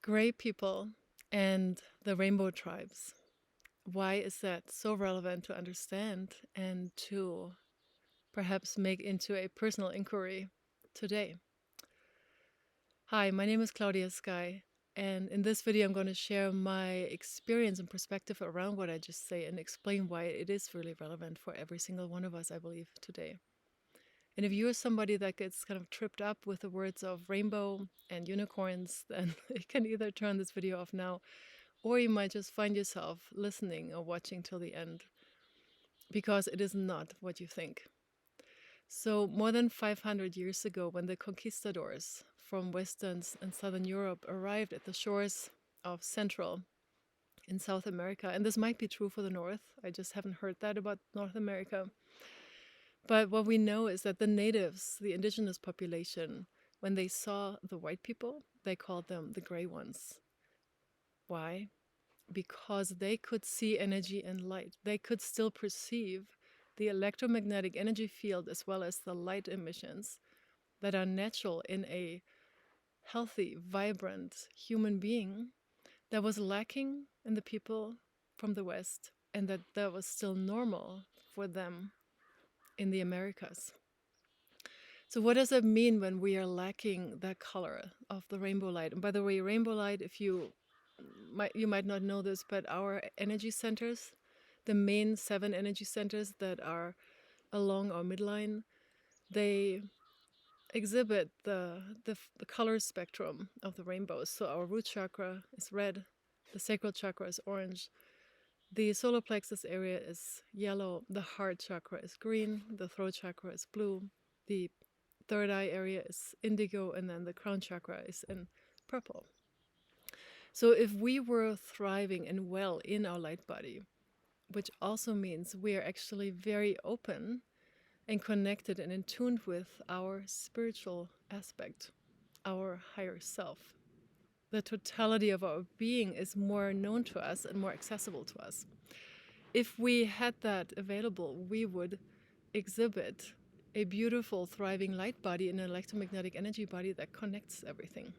Gray people and the rainbow tribes. Why is that so relevant to understand and to perhaps make into a personal inquiry today? Hi, my name is Claudia Sky, and in this video I'm going to share my experience and perspective around what I just say and explain why it is really relevant for every single one of us, I believe, today. And if you're somebody that gets kind of tripped up with the words of rainbow and unicorns, then you can either turn this video off now, or you might just find yourself listening or watching till the end, because it is not what you think. So more than 500 years ago, when the conquistadors from Western and Southern Europe arrived at the shores of Central and South America, and this might be true for the North, I just haven't heard that about North America. But what we know is that the natives, the indigenous population, when they saw the white people, they called them the gray ones. Why? Because they could see energy and light. They could still perceive the electromagnetic energy field as well as the light emissions that are natural in a healthy, vibrant human being that was lacking in the people from the West, and that was still normal for them in the Americas. So what does it mean when we are lacking that color of the rainbow light? And by the way, rainbow light, if you might not know this, but our energy centers, the main 7 energy centers that are along our midline, they exhibit the color spectrum of the rainbows. So our root chakra is red, the sacral chakra is orange, the solar plexus area is yellow, the heart chakra is green, the throat chakra is blue, the third eye area is indigo, and then the crown chakra is in purple. So if we were thriving and well in our light body, which also means we are actually very open and connected and in tune with our spiritual aspect, our higher self. The totality of our being is more known to us and more accessible to us. If we had that available, we would exhibit a beautiful, thriving light body and an electromagnetic energy body that connects everything.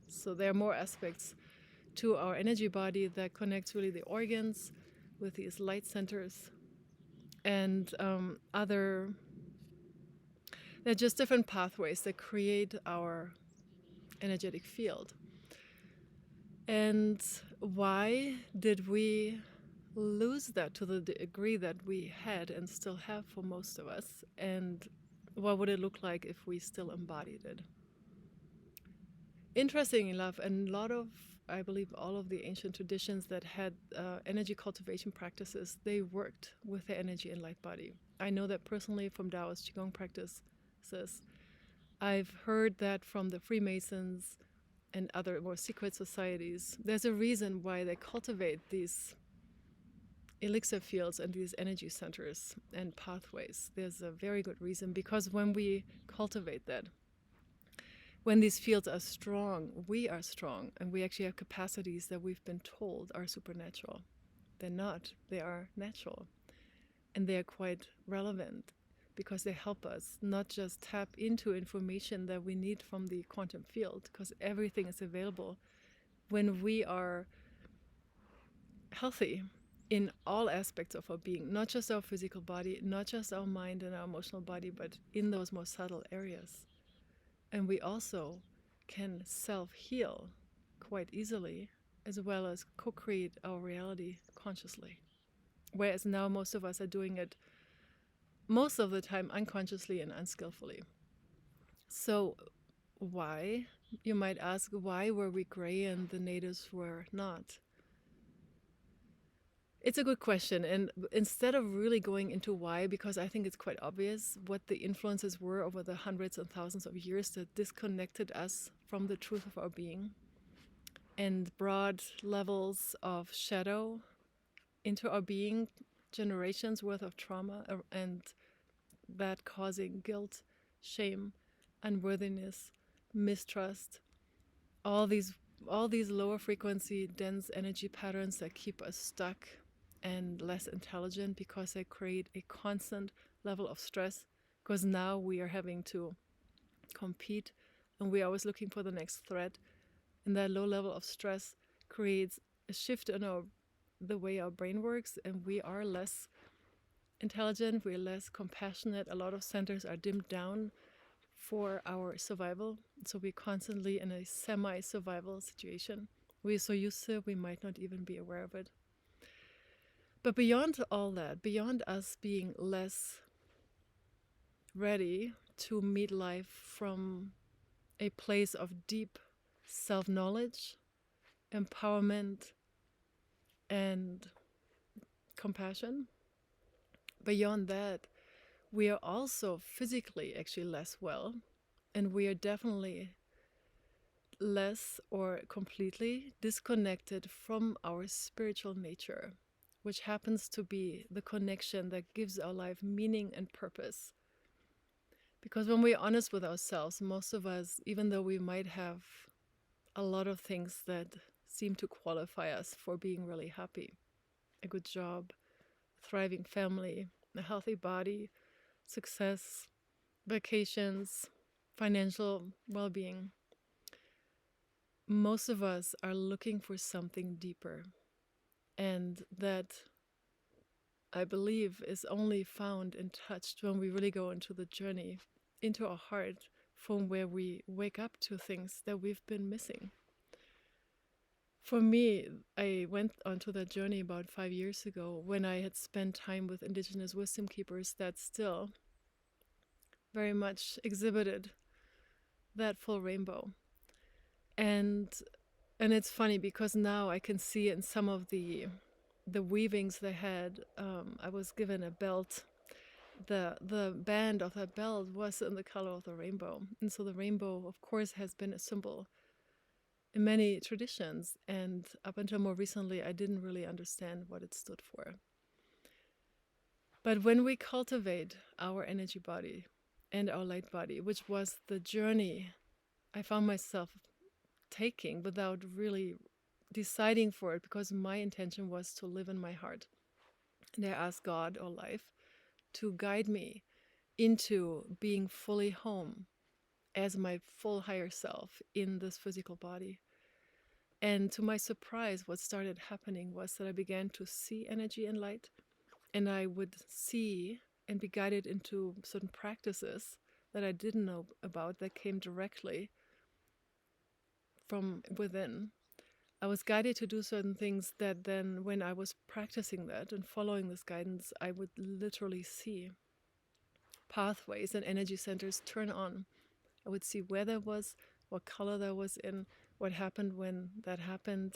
So there are more aspects to our energy body that connects really the organs with these light centers and they're just different pathways that create our energetic field. And why did we lose that to the degree that we had and still have for most of us? And what would it look like if we still embodied it? Interesting enough, and a lot of, I believe, all of the ancient traditions that had energy cultivation practices, they worked with the energy and light body. I know that personally from Taoist Qigong practices. I've heard that from the Freemasons and other more secret societies. There's a reason why they cultivate these elixir fields and these energy centers and pathways. There's a very good reason, because when we cultivate that, when these fields are strong, we are strong, and we actually have capacities that we've been told are supernatural. They're not, they are natural, and they are quite relevant because they help us not just tap into information that we need from the quantum field, because everything is available when we are healthy in all aspects of our being, not just our physical body, not just our mind and our emotional body, but in those more subtle areas. And we also can self-heal quite easily, as well as co-create our reality consciously. Whereas now most of us are doing it most of the time unconsciously and unskillfully. So why? You might ask, why were we gray and the natives were not? It's a good question, and instead of really going into why, because I think it's quite obvious what the influences were over the hundreds and thousands of years that disconnected us from the truth of our being and brought levels of shadow into our being, generations worth of trauma, and that causing guilt, shame, unworthiness, mistrust, all these lower frequency, dense energy patterns that keep us stuck and less intelligent, because they create a constant level of stress, because now we are having to compete and we're always looking for the next threat And that low level of stress creates a shift in the way our brain works, and we are less intelligent, we're less compassionate. A lot of centers are dimmed down for our survival. So we're constantly in a semi-survival situation. We're so used to it, we might not even be aware of it. But beyond all that, beyond us being less ready to meet life from a place of deep self-knowledge, empowerment, and compassion, beyond that, we are also physically actually less well, and we are definitely less or completely disconnected from our spiritual nature, which happens to be the connection that gives our life meaning and purpose. Because when we're honest with ourselves, most of us, even though we might have a lot of things that seem to qualify us for being really happy, a good job, a thriving family, a healthy body, success, vacations, financial well-being, most of us are looking for something deeper. And that, I believe, is only found and touched when we really go into the journey, into our heart, from where we wake up to things that we've been missing. For me, I went onto that journey about 5 years ago when I had spent time with indigenous wisdom keepers that still very much exhibited that full rainbow. And it's funny because now I can see in some of the weavings they had, I was given a belt. The band of that belt was in the color of the rainbow. And so the rainbow, of course, has been a symbol in many traditions. And up until more recently, I didn't really understand what it stood for. But when we cultivate our energy body and our light body, which was the journey I found myself taking without really deciding for it, because my intention was to live in my heart. And I asked God or life to guide me into being fully home as my full higher self in this physical body. And to my surprise, what started happening was that I began to see energy and light, and I would see and be guided into certain practices that I didn't know about that came directly from within. I was guided to do certain things that then, when I was practicing that and following this guidance, I would literally see pathways and energy centers turn on. I would see where that was, what color that was in, what happened when that happened.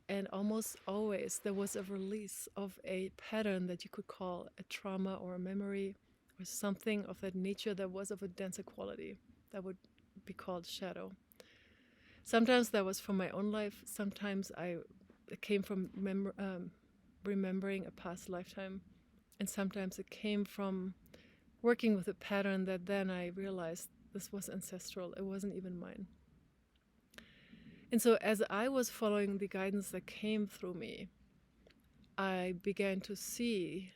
And almost always there was a release of a pattern that you could call a trauma or a memory or something of that nature that was of a denser quality that would be called shadow. Sometimes that was from my own life. Sometimes it came from remembering a past lifetime. And sometimes it came from working with a pattern that then I realized this was ancestral. It wasn't even mine. And so as I was following the guidance that came through me, I began to see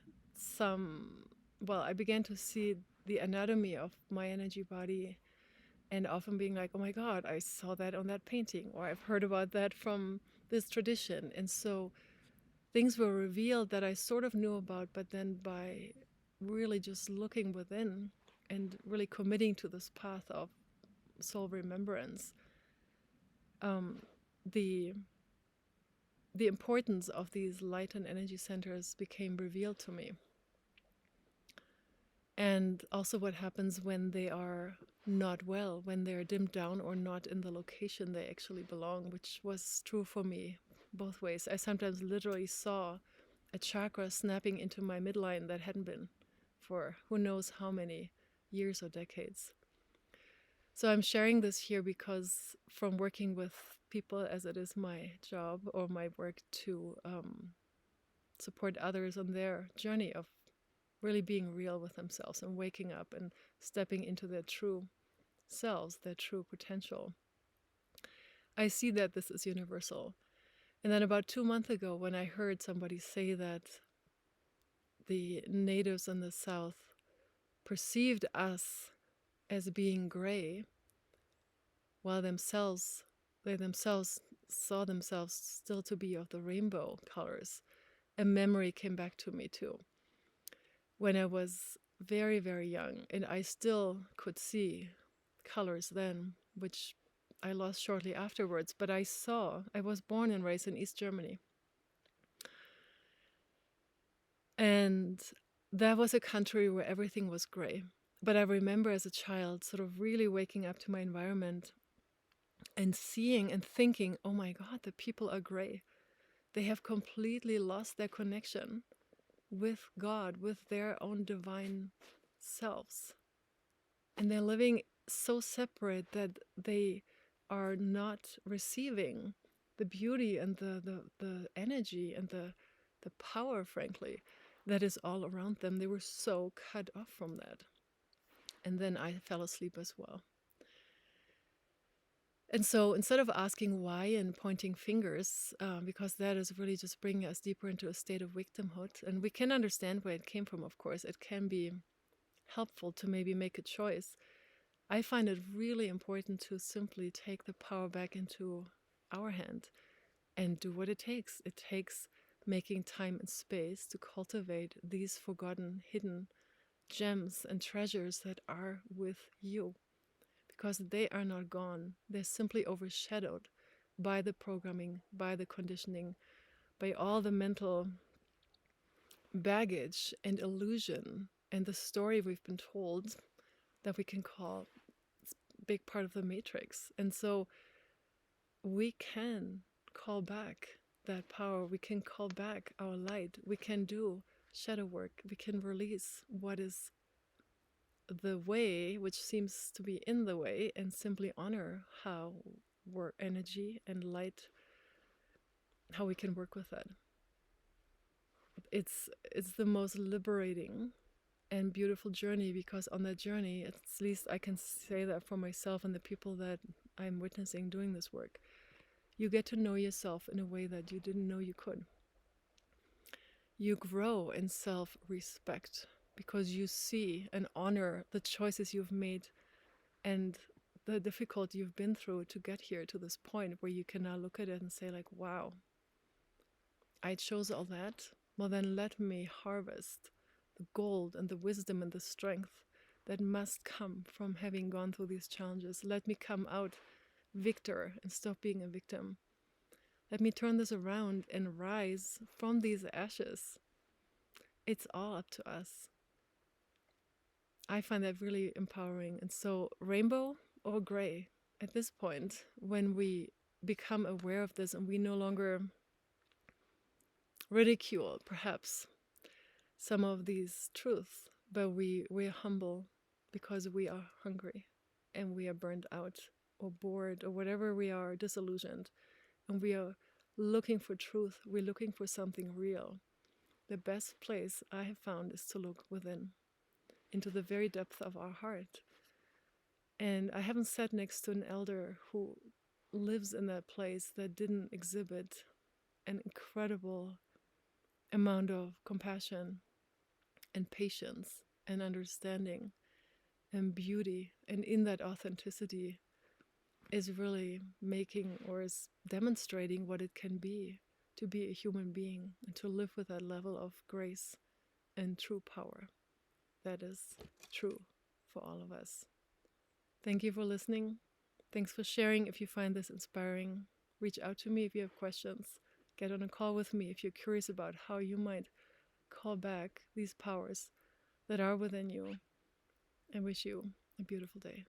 I began to see the anatomy of my energy body, and often being like, oh my God, I saw that on that painting, or I've heard about that from this tradition. And so things were revealed that I sort of knew about, but then by really just looking within and really committing to this path of soul remembrance, the importance of these light and energy centers became revealed to me. And also what happens when they are not well, when they're dimmed down or not in the location they actually belong, which was true for me both ways. I sometimes literally saw a chakra snapping into my midline that hadn't been for who knows how many years or decades. So I'm sharing this here because from working with people, as it is my job or my work to support others on their journey of really being real with themselves and waking up and stepping into their true selves, their true potential, I see that this is universal. And then about 2 months ago, when I heard somebody say that the natives in the South perceived us as being gray, while themselves they themselves saw themselves still to be of the rainbow colors. A memory came back to me too when I was very, very young, and I still could see colors then, which I lost shortly afterwards. But I was born and raised in East Germany. And that was a country where everything was gray. But I remember as a child sort of really waking up to my environment and seeing and thinking, oh my God, the people are gray. They have completely lost their connection with God, with their own divine selves. And they're living so separate that they are not receiving the beauty and the energy and the power, frankly, that is all around them. They were so cut off from that. And then I fell asleep as well. And so instead of asking why and pointing fingers, because that is really just bringing us deeper into a state of victimhood, and we can understand where it came from, of course, it can be helpful to maybe make a choice. I find it really important to simply take the power back into our hand and do what it takes. It takes making time and space to cultivate these forgotten, hidden gems and treasures that are with you, because they are not gone. They're simply overshadowed by the programming, by the conditioning, by all the mental baggage and illusion and the story we've been told that we can call a big part of the matrix. And so we can call back that power. We can call back our light. We can do shadow work. We can release what is the way, which seems to be in the way, and simply honor how we're energy and light, how we can work with that. It's the most liberating and beautiful journey, because on that journey, at least I can say that for myself and the people that I'm witnessing doing this work, you get to know yourself in a way that you didn't know you could. You grow in self-respect because you see and honor the choices you've made and the difficulty you've been through to get here to this point where you can now look at it and say, like, wow, I chose all that. Well, then let me harvest the gold and the wisdom and the strength that must come from having gone through these challenges. Let me come out victor and stop being a victim. Let me turn this around and rise from these ashes. It's all up to us. I find that really empowering. And so, rainbow or gray, at this point, when we become aware of this and we no longer ridicule, perhaps, some of these truths, but we're humble because we are hungry and we are burned out or bored or whatever we are, disillusioned, and we are looking for truth. We're looking for something real. The best place I have found is to look within, into the very depth of our heart. And I haven't sat next to an elder who lives in that place that didn't exhibit an incredible amount of compassion and patience and understanding and beauty. And in that authenticity is really making or is demonstrating what it can be to be a human being and to live with that level of grace and true power that is true for all of us. Thank you for listening. Thanks for sharing. If you find this inspiring, reach out to me if you have questions. Get on a call with me if you're curious about how you might call back these powers that are within you. I wish you a beautiful day.